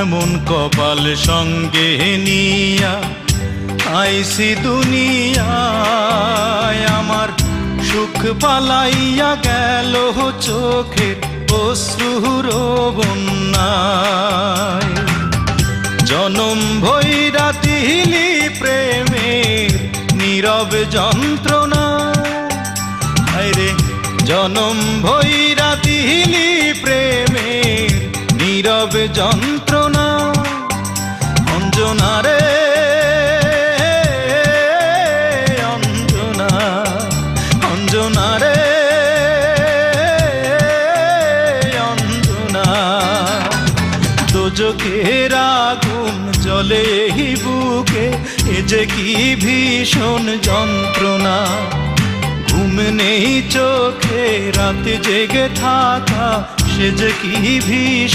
এমন কপাল সঙ্গে নিয়া আইসি দুনিয়ায়, আমার সুখ পালাইয়া গেল চোখের অশ্রুর বন্যায়। জনম ভৈরা দিলি প্রেমের নীরব যন্ত্রণা, হায়রে জনম ভৈরা দিলি প্রেমের নীরব যন্ত্রণা। অঞ্জনা রে অঞ্জনা, অঞ্জনা রে অঞ্জনা, দোজখের আগুন জ্বলে এই বুকে, এ যে কি ভীষণ যন্ত্রণা। ঘুম নেই চোখে রাতে জেগে থাকা, সে যে কি ভীষণ